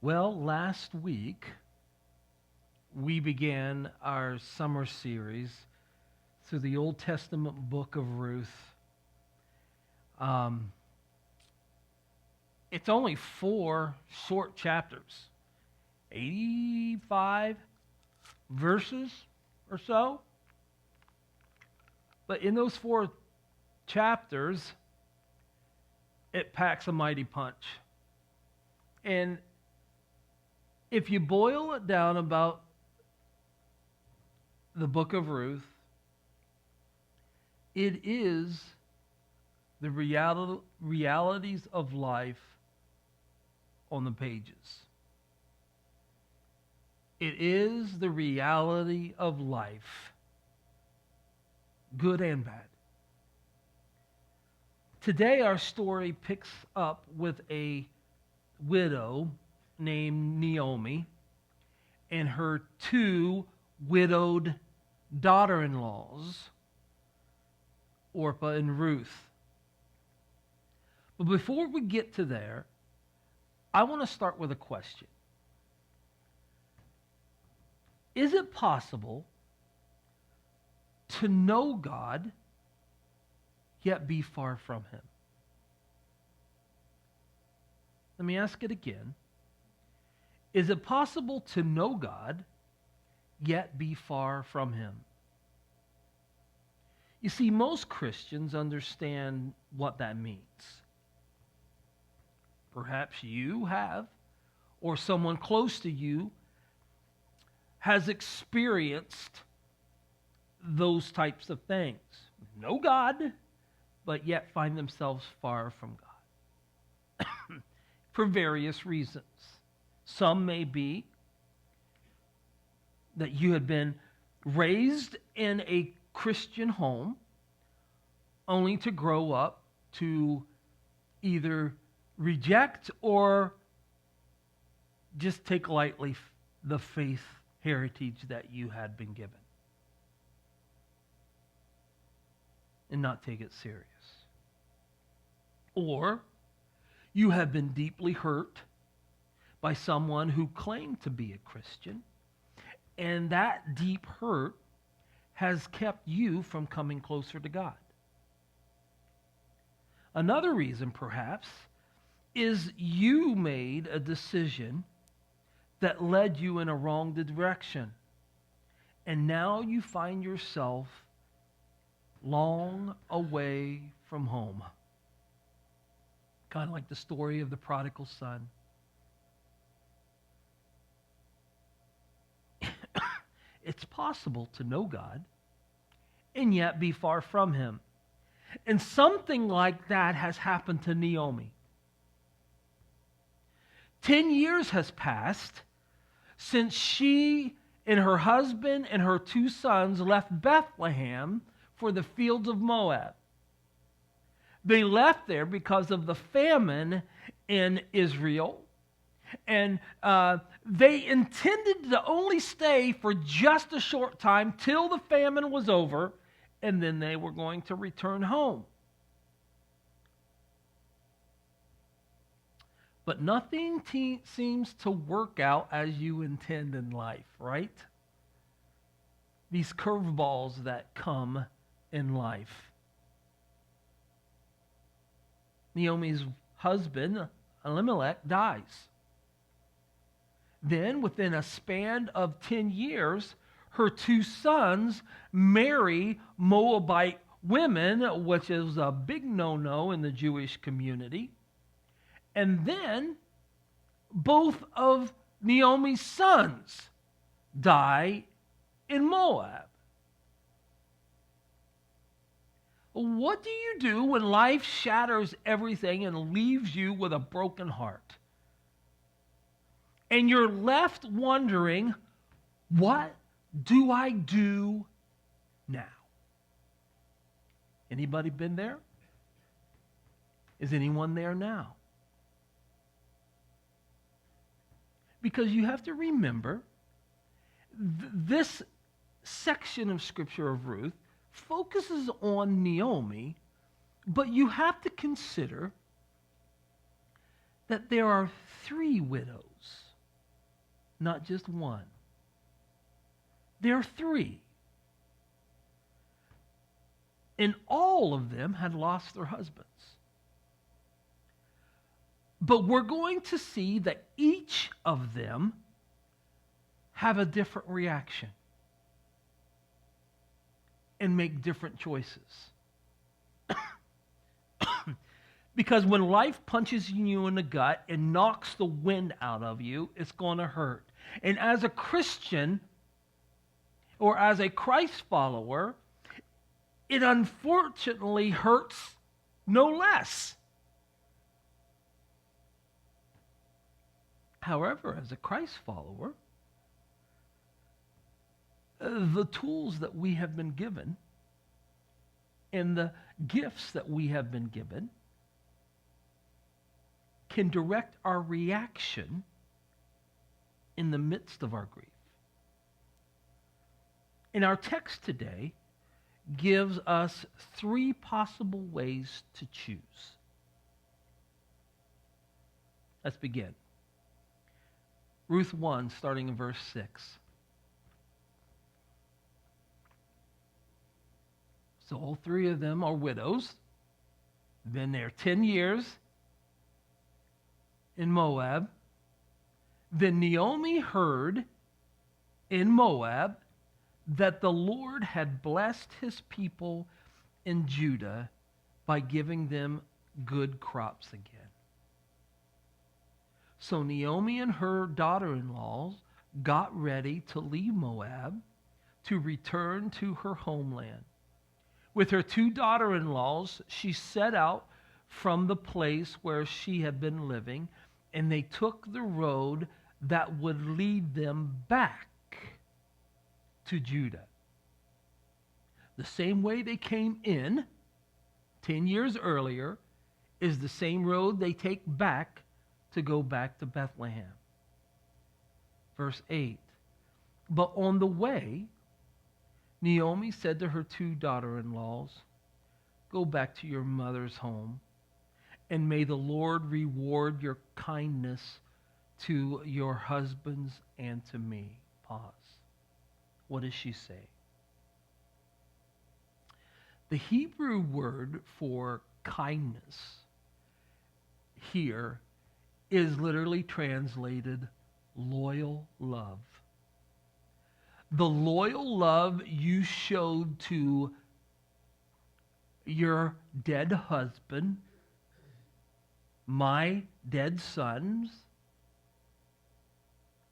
Well, last week we began our summer series through the Old Testament book of Ruth. Um, it's only 4 short chapters, 85 verses or so. But in those 4 chapters, it packs a mighty punch. And if you boil it down about the book of Ruth, it is the realities of life on the pages. It is the reality of life, good and bad. Today our story picks up with a widow named Naomi and her 2 widowed daughter-in-laws, Orpah and Ruth. But before we get to there, I want to start with a question. Is it possible to know God yet be far from Him? Let me ask it again. Is it possible to know God yet be far from Him? You see, most Christians understand what that means. Perhaps you have, or someone close to you has experienced those types of things. Know God, but yet find themselves far from God for various reasons. Some may be that you had been raised in a Christian home only to grow up to either reject or just take lightly the faith heritage that you had been given and not take it serious. Or you have been deeply hurt by someone who claimed to be a Christian, and that deep hurt has kept you from coming closer to God. Another reason, perhaps, is you made a decision that led you in a wrong direction, and now you find yourself long away from home. Kind of like the story of the prodigal son. It's possible to know God and yet be far from Him. And something like that has happened to Naomi. 10 years has passed since she and her husband and her 2 sons left Bethlehem for the fields of Moab. They left there because of the famine in Israel. And they intended to only stay for just a short time till the famine was over, and then they were going to return home. But nothing seems to work out as you intend in life, right? These curveballs that come in life. Naomi's husband, Elimelech, dies. Then, within a span of 10 years, her 2 sons marry Moabite women, which is a big no-no in the Jewish community. And then, both of Naomi's sons die in Moab. What do you do when life shatters everything and leaves you with a broken heart? And you're left wondering, what do I do now? Anybody been there? Is anyone there now? Because you have to remember, this section of Scripture of Ruth focuses on Naomi, but you have to consider that there are 3 widows not just one. There are three. And all of them had lost their husbands. But we're going to see that each of them have a different reaction and make different choices. Because when life punches you in the gut and knocks the wind out of you, it's going to hurt. And as a Christian or as a Christ follower, it unfortunately hurts no less. However, as a Christ follower, the tools that we have been given and the gifts that we have been given can direct our reaction in the midst of our grief. And our text today gives us three possible ways to choose. Let's begin. Ruth 1, starting in verse 6. So all three of them are widows. Been there 10 years in Moab. Then Naomi heard in Moab that the Lord had blessed his people in Judah by giving them good crops again. So Naomi and her daughter-in-laws got ready to leave Moab to return to her homeland. With her two daughter-in-laws, she set out from the place where she had been living, and they took the road that would lead them back to Judah. The same way they came in 10 years earlier is the same road they take back to go back to Bethlehem. Verse 8. But on the way, Naomi said to her two daughter-in-laws, "Go back to your mother's home, and may the Lord reward your kindness to your husbands and to me." Pause. What does she say? The Hebrew word for kindness here is literally translated loyal love. The loyal love you showed to your dead husband, my dead sons,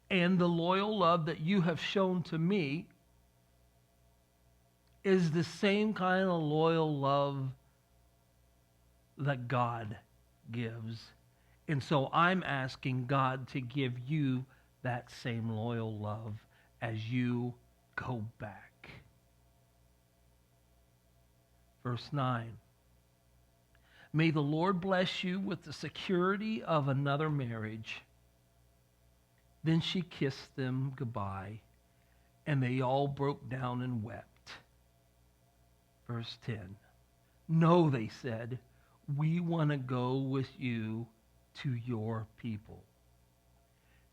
and the loyal love that you have shown to me is the same kind of loyal love that God gives. And so I'm asking God to give you that same loyal love as you go back. Verse 9. May the Lord bless you with the security of another marriage. Then she kissed them goodbye, and they all broke down and wept. Verse 10. No, they said, we want to go with you to your people.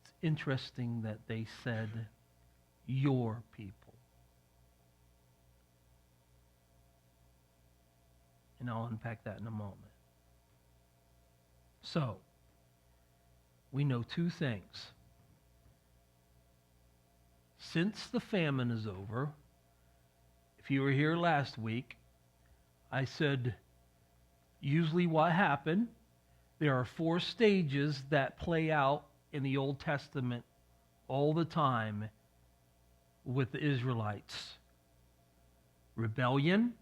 It's interesting that they said your people. And I'll unpack that in a moment. So, we know two things. Since the famine is over, if you were here last week, I said usually what happened, there are 4 stages that play out in the Old Testament all the time with the Israelites. Rebellion,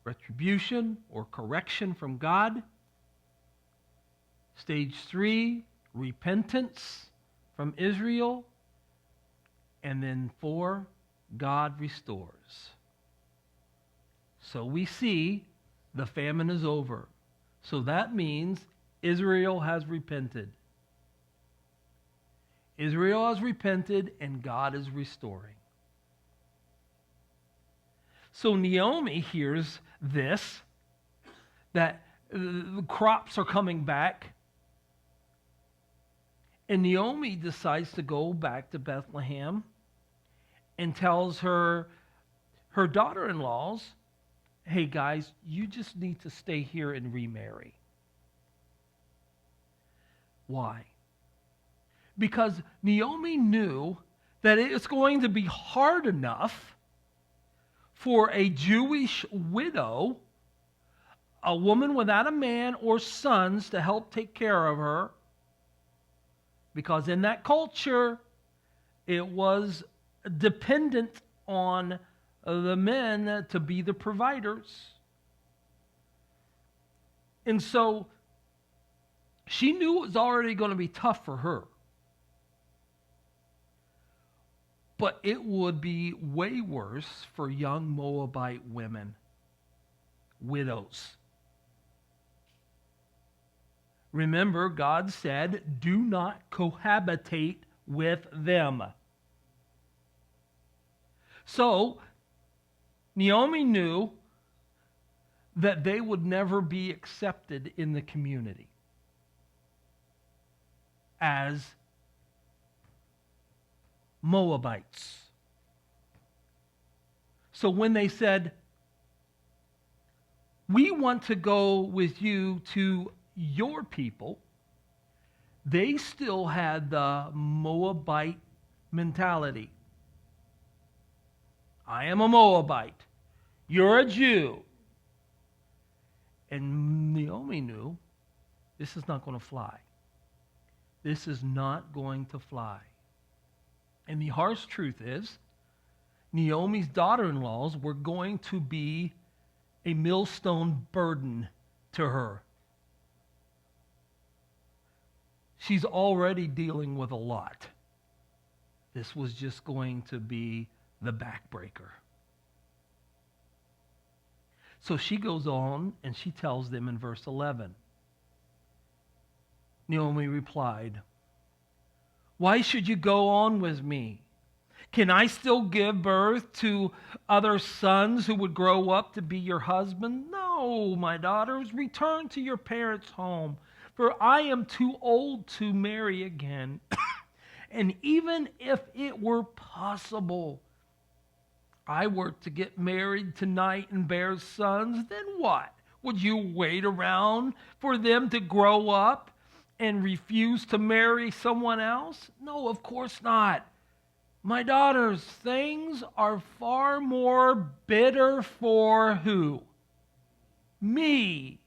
retribution or correction from God. Stage 3, repentance from Israel. And then 4, God restores. So we see the famine is over. So that means Israel has repented. Israel has repented and God is restoring. So Naomi hears this, that the crops are coming back. And Naomi decides to go back to Bethlehem and tells her daughter-in-laws, hey guys, you just need to stay here and remarry. Why? Because Naomi knew that it's going to be hard enough for a Jewish widow, a woman without a man or sons to help take care of her, because in that culture, it was dependent on the men to be the providers. And so she knew it was already going to be tough for her. But it would be way worse for young Moabite women, widows. Remember, God said, do not cohabitate with them. So, Naomi knew that they would never be accepted in the community as Moabites. So when they said, we want to go with you to your people, they still had the Moabite mentality. I am a Moabite. You're a Jew. And Naomi knew this is not going to fly. This is not going to fly. And the harsh truth is, Naomi's daughter-in-laws were going to be a millstone burden to her. She's already dealing with a lot. This was just going to be the backbreaker. So she goes on and she tells them in verse 11. Naomi replied, why should you go on with me? Can I still give birth to other sons who would grow up to be your husband? No, my daughters, return to your parents' home, for I am too old to marry again. And even if it were possible, I were to get married tonight and bear sons, then what? Would you wait around for them to grow up and refuse to marry someone else? No, of course not. My daughters, things are far more bitter for who? Me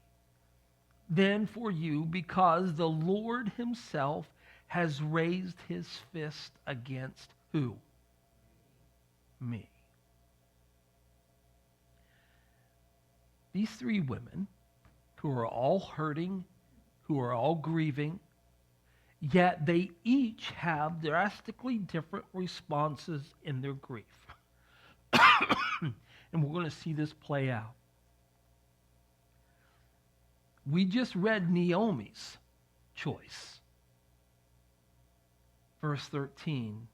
than for you, because the Lord himself has raised his fist against who? Me. These three women, who are all hurting, who are all grieving, yet they each have drastically different responses in their grief. And we're going to see this play out. We just read Naomi's choice. Verse 13.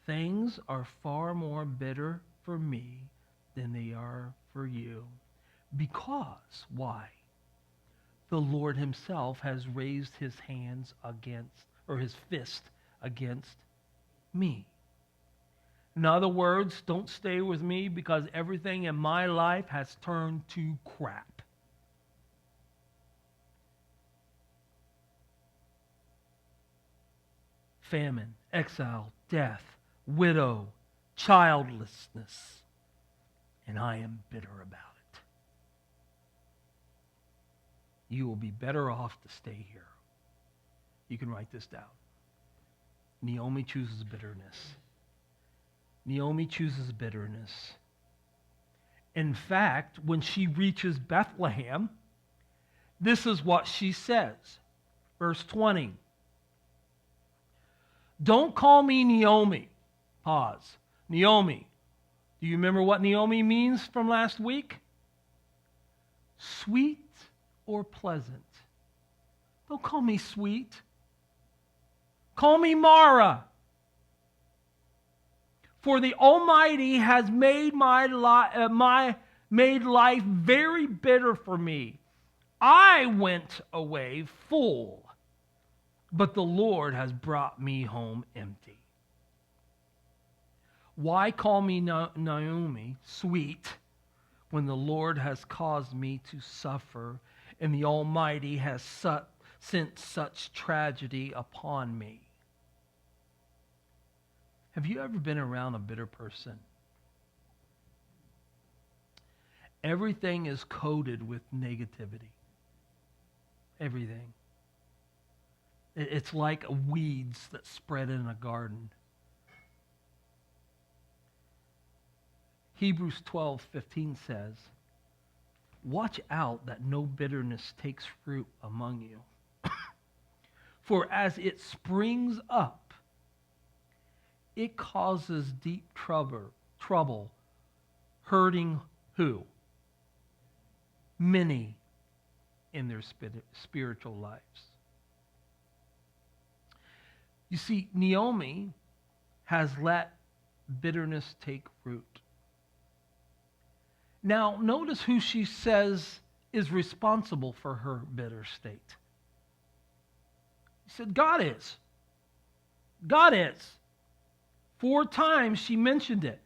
Things are far more bitter for me than they are for you. Because, why? The Lord himself has raised his hands against, or his fist against me. In other words, don't stay with me because everything in my life has turned to crap. Famine, exile, death, widow, childlessness, and I am bitter about it. You will be better off to stay here. You can write this down. Naomi chooses bitterness. Naomi chooses bitterness. In fact, when she reaches Bethlehem, this is what she says. Verse 20. Don't call me Naomi. Pause. Naomi. Do you remember what Naomi means from last week? Sweet or pleasant. Don't call me sweet. Call me Mara. For the Almighty has made made life very bitter for me. I went away full. but the Lord has brought me home empty. Why call me Naomi, sweet, when the Lord has caused me to suffer and the Almighty has sent such tragedy upon me? Have you ever been around a bitter person? Everything is coated with negativity. Everything. It's like weeds that spread in a garden. Hebrews 12:15 says, "Watch out that no bitterness takes fruit among you. For as it springs up, it causes deep trouble, hurting who? Many in their spiritual lives." You see, Naomi has let bitterness take root. Now, notice who she says is responsible for her bitter state. He said, God is. God is. 4 times she mentioned it.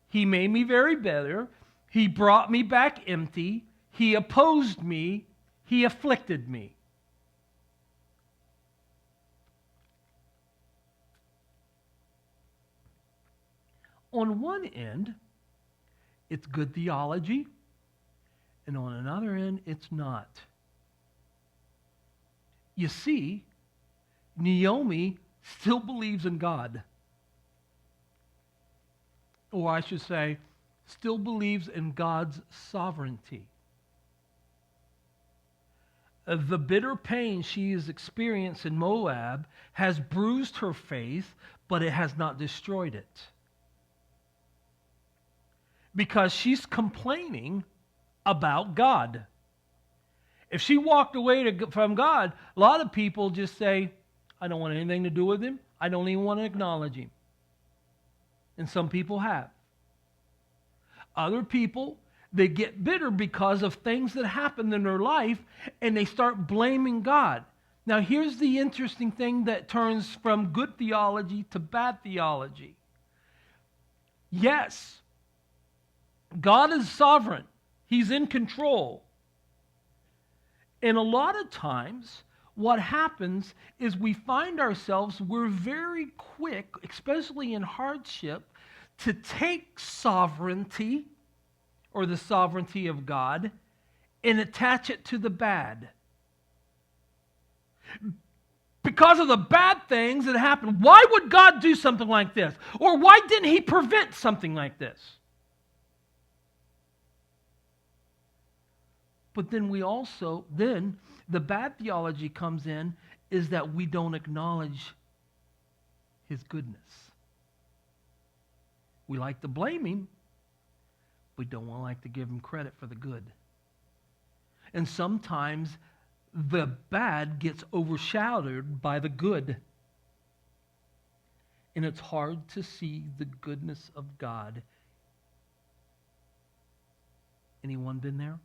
He made me very bitter. He brought me back empty. He opposed me. He afflicted me. On one end, it's good theology, and on another end, it's not. You see, Naomi still believes in God. Or I should say, still believes in God's sovereignty. The bitter pain she has experienced in Moab has bruised her faith, but it has not destroyed it. Because she's complaining about God. If she walked away from God, a lot of people just say, I don't want anything to do with him. I don't even want to acknowledge him. And some people have. Other people, they get bitter because of things that happened in their life, and they start blaming God. Now, here's the interesting thing that turns from good theology to bad theology. Yes, God is sovereign. He's in control. And a lot of times, what happens is we find ourselves, we're very quick, especially in hardship, to take sovereignty or the sovereignty of God and attach it to the bad. Because of the bad things that happen, why would God do something like this? Or why didn't he prevent something like this? But then the bad theology comes in is that we don't acknowledge his goodness. We like to blame him. We don't like to give him credit for the good. And sometimes the bad gets overshadowed by the good. And it's hard to see the goodness of God. Anyone been there?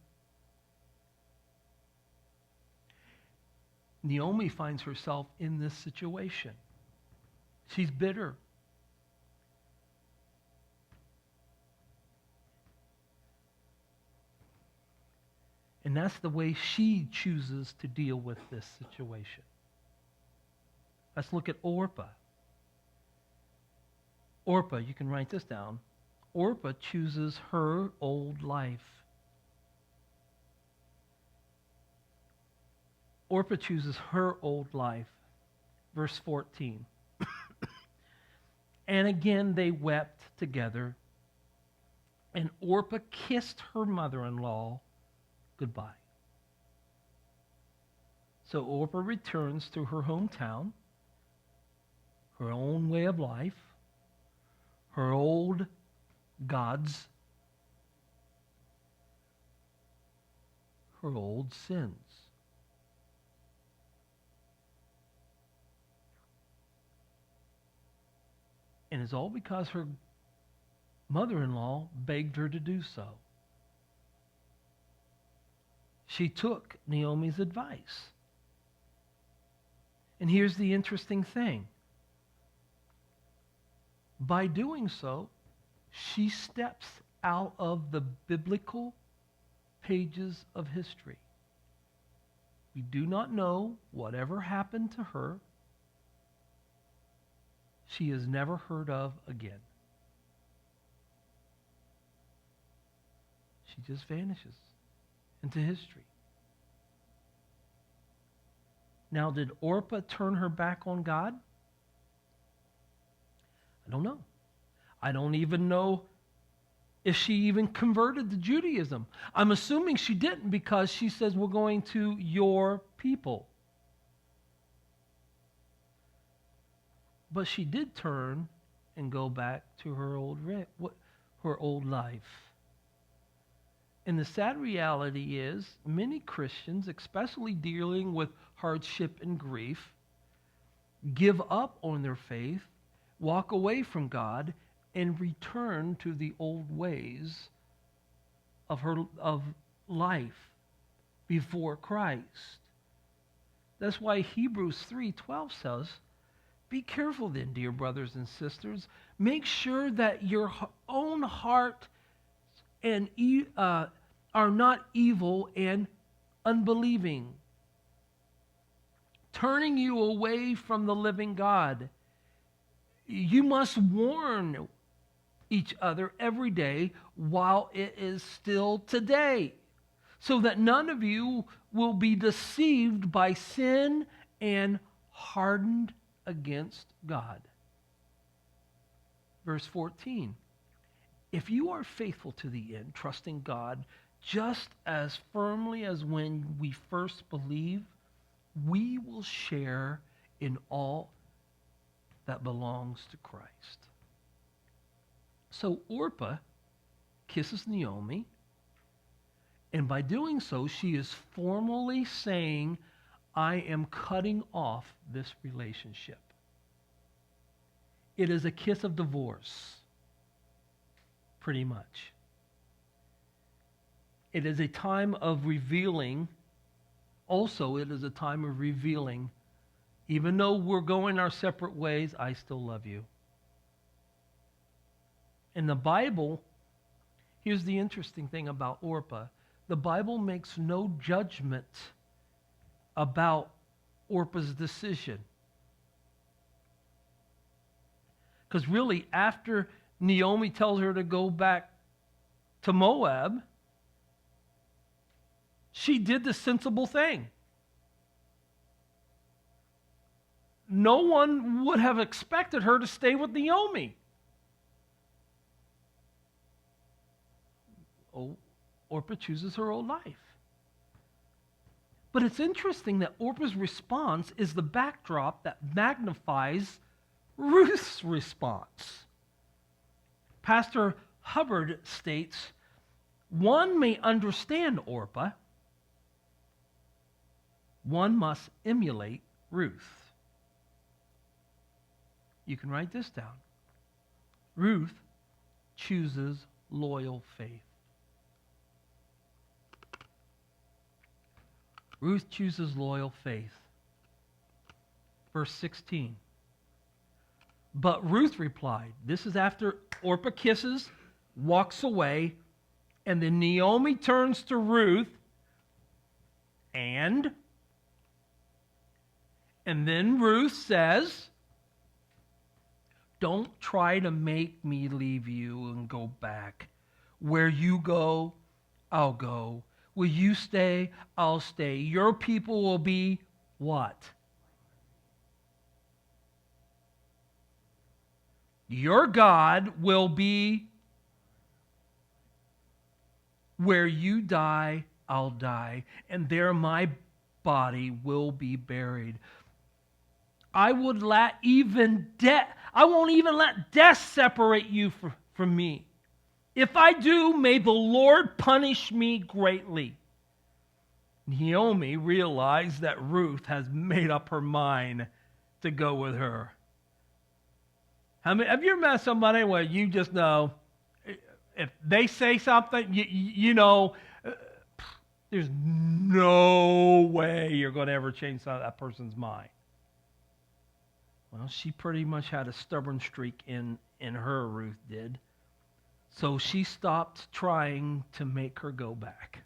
Naomi finds herself in this situation. She's bitter. And that's the way she chooses to deal with this situation. Let's look at Orpah. Orpah, you can write this down. Orpah chooses her old life. Orpah chooses her old life. Verse 14. And again they wept together, and Orpah kissed her mother-in-law goodbye. So Orpah returns to her hometown, her own way of life, her old gods, her old sins. And it's all because her mother-in-law begged her to do so. She took Naomi's advice. And here's the interesting thing. By doing so, she steps out of the biblical pages of history. We do not know whatever happened to her. She is never heard of again. She just vanishes into history. Now, did Orpah turn her back on God? I don't know. I don't even know if she even converted to Judaism. I'm assuming she didn't, because she says, we're going to your people. But she did turn and go back to her old life. And the sad reality is, many Christians, especially dealing with hardship and grief, give up on their faith, walk away from God, and return to the old ways of life before Christ. That's why Hebrews 3:12 says, be careful then, dear brothers and sisters. Make sure that your own heart and are not evil and unbelieving, turning you away from the living God. You must warn each other every day while it is still today, so that none of you will be deceived by sin and hardened against God. Verse 14. If you are faithful to the end, trusting God just as firmly as when we first believed, we will share in all that belongs to Christ. So Orpah kisses Naomi, and by doing so, she is formally saying, I am cutting off this relationship. It is a kiss of divorce, pretty much. It is a time of revealing. Also, it is a time of revealing, even though we're going our separate ways, I still love you. In the Bible, here's the interesting thing about Orpah. The Bible makes no judgment about Orpah's decision. Because really, after Naomi tells her to go back to Moab, she did the sensible thing. No one would have expected her to stay with Naomi. Oh, Orpah chooses her old life. But it's interesting that Orpah's response is the backdrop that magnifies Ruth's response. Pastor Hubbard states, one may understand Orpah, one must emulate Ruth. You can write this down. Ruth chooses loyal faith. Ruth chooses loyal faith. Verse 16. But Ruth replied, this is after Orpah kisses, walks away, and then Naomi turns to Ruth, and then Ruth says, don't try to make me leave you and go back. Where you go, I'll go. Will you stay? I'll stay. Your people will be what? Your God will be. Where you die, I'll die, and there my body will be buried. I won't even let death separate you from me. If I do, may the Lord punish me greatly. Naomi realized that Ruth has made up her mind to go with her. Have you ever met somebody where you just know, if they say something, you know, there's no way you're going to ever change that person's mind? Well, she pretty much had a stubborn streak in her, Ruth did. So she stopped trying to make her go back.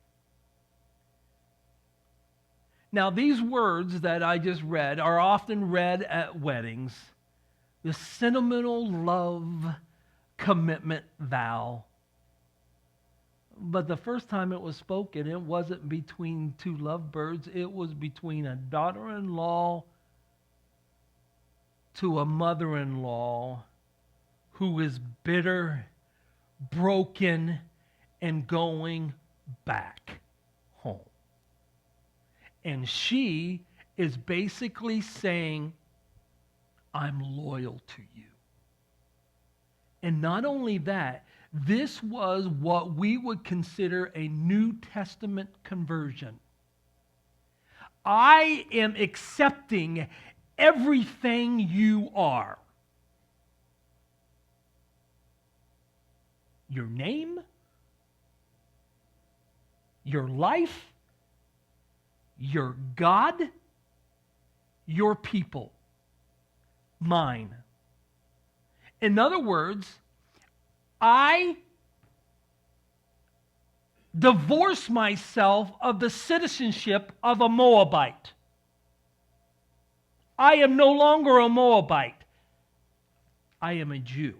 Now, these words that I just read are often read at weddings. The sentimental love commitment vow. But the first time it was spoken, it wasn't between two lovebirds. It was between a daughter-in-law to a mother-in-law who is bitter, broken, and going back home. And she is basically saying, I'm loyal to you. And not only that, this was what we would consider a New Testament conversion. I am accepting everything you are. Your name, your life, your God, your people, mine. In other words, I divorce myself of the citizenship of a Moabite. I am no longer a Moabite. I am a Jew.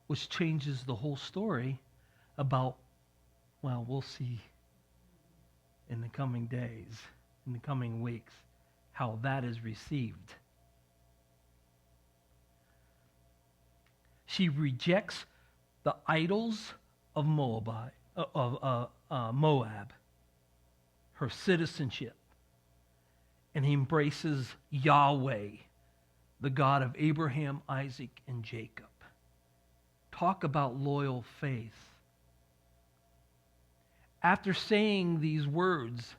Which changes the whole story about, well, we'll see in the coming days, in the coming weeks, how that is received. She rejects the idols of Moab, her citizenship, and he embraces Yahweh, the God of Abraham, Isaac, and Jacob. Talk about loyal faith. After saying these words,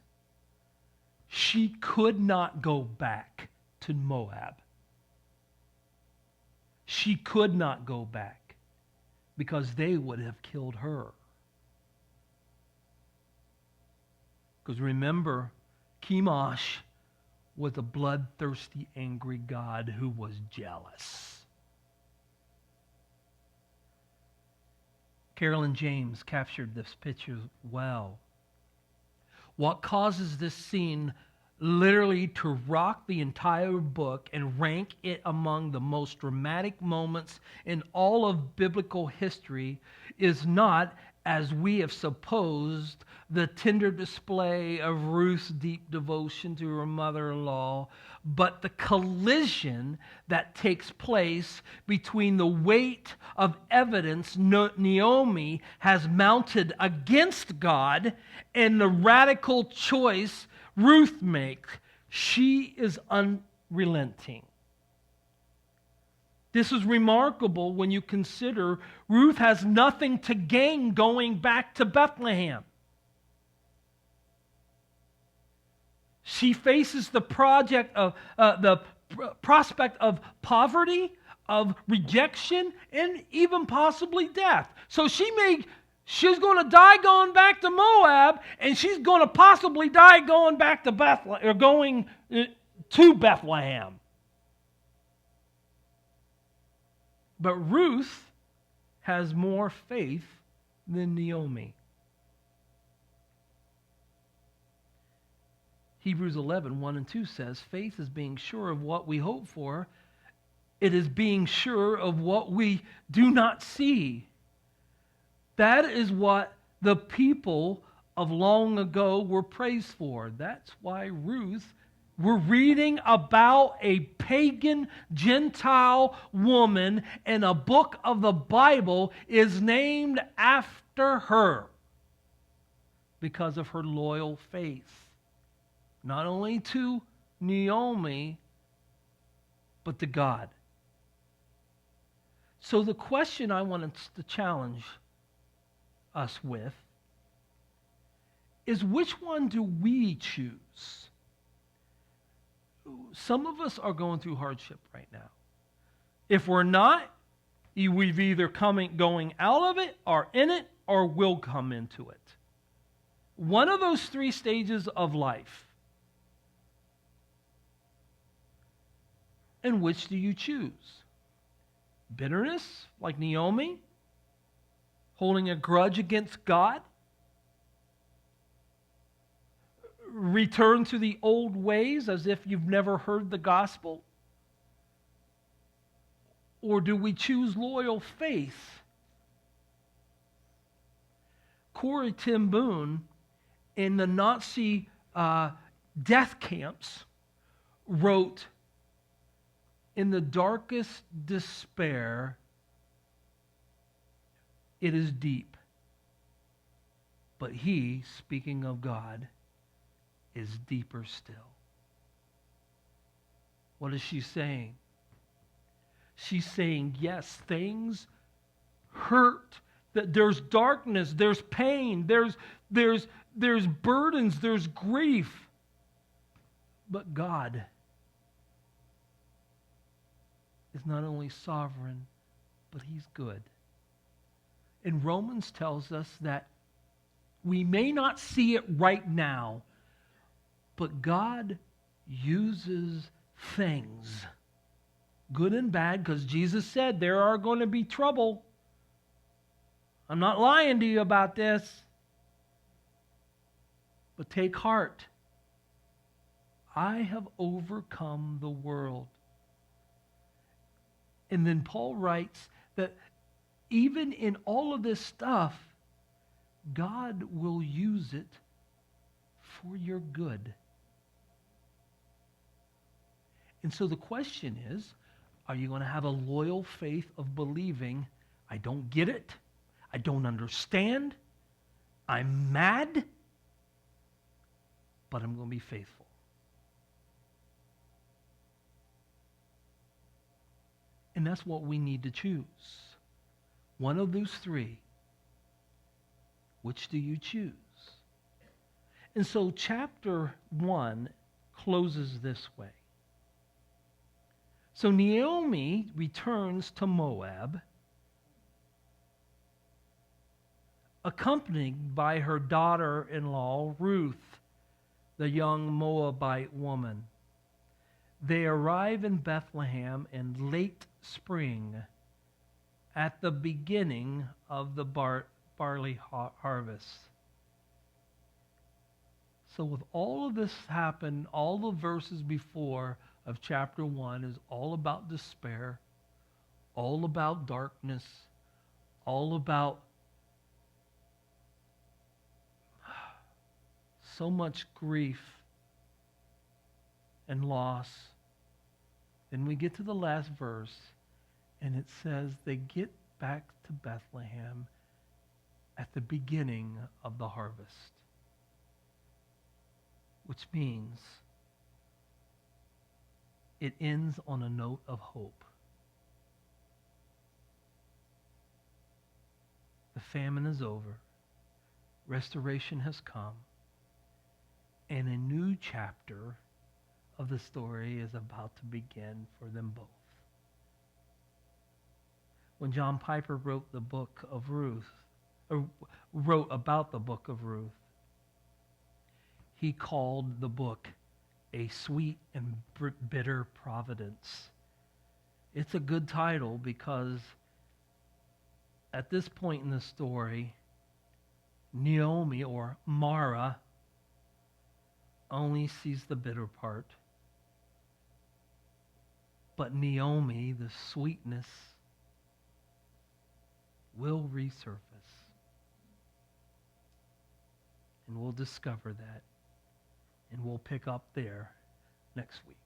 she could not go back to Moab. She could not go back because they would have killed her. Because remember, Chemosh was a bloodthirsty, angry God who was jealous. Carolyn James captured this picture well. What causes this scene literally to rock the entire book and rank it among the most dramatic moments in all of biblical history is not, as we have supposed, the tender display of Ruth's deep devotion to her mother-in-law, but the collision that takes place between the weight of evidence Naomi has mounted against God and the radical choice Ruth makes. She is unrelenting. This is remarkable when you consider Ruth has nothing to gain going back to Bethlehem. She faces the prospect of poverty, of rejection, and even possibly death. So she's going to die going back to Moab, and she's going to possibly die going back to Bethlehem, or going to Bethlehem. But Ruth has more faith than Naomi. Hebrews 11, 1 and 2 says, faith is being sure of what we hope for. It is being sure of what we do not see. That is what the people of long ago were praised for. That's why Ruth, we're reading about a pagan Gentile woman, and a book of the Bible is named after her because of her loyal faith. Not only to Naomi, but to God. So the question I wanted to challenge us with is, which one do we choose? Some of us are going through hardship right now. If we're not, we've either going out of it, or in it, or will come into it. One of those three stages of life. And which do you choose? Bitterness, like Naomi? Holding a grudge against God? Return to the old ways as if you've never heard the gospel? Or do we choose loyal faith? Corrie ten Boom, in the Nazi death camps, wrote, "In the darkest despair, it is deep. But he," speaking of God, "is deeper still." What is she saying? She's saying, yes, things hurt. That there's darkness, there's pain, there's burdens, there's grief. But God is not only sovereign, but he's good. And Romans tells us that we may not see it right now, but God uses things, good and bad, because Jesus said there are going to be trouble. I'm not lying to you about this. But take heart. I have overcome the world. And then Paul writes that even in all of this stuff, God will use it for your good. And so the question is, are you going to have a loyal faith of believing, I don't get it, I don't understand, I'm mad, but I'm going to be faithful? And that's what we need to choose. One of those three. Which do you choose? And so chapter 1 closes this way. So Naomi returns to Moab, accompanied by her daughter-in-law, Ruth, the young Moabite woman. They arrive in Bethlehem in late spring, at the beginning of the barley harvest. So with all of this happened, all the verses before of chapter 1 is all about despair, all about darkness, all about so much grief and loss. Then we get to the last verse, and it says they get back to Bethlehem at the beginning of the harvest, which means it ends on a note of hope. The famine is over. Restoration has come. And a new chapter of the story is about to begin for them both. When John Piper wrote the book of Ruth, or wrote about the book of Ruth, he called the book A Sweet and Bitter Providence. It's a good title because at this point in the story, Naomi, or Mara, only sees the bitter part. But Naomi, the sweetness, will resurface. And we'll discover that. And we'll pick up there next week.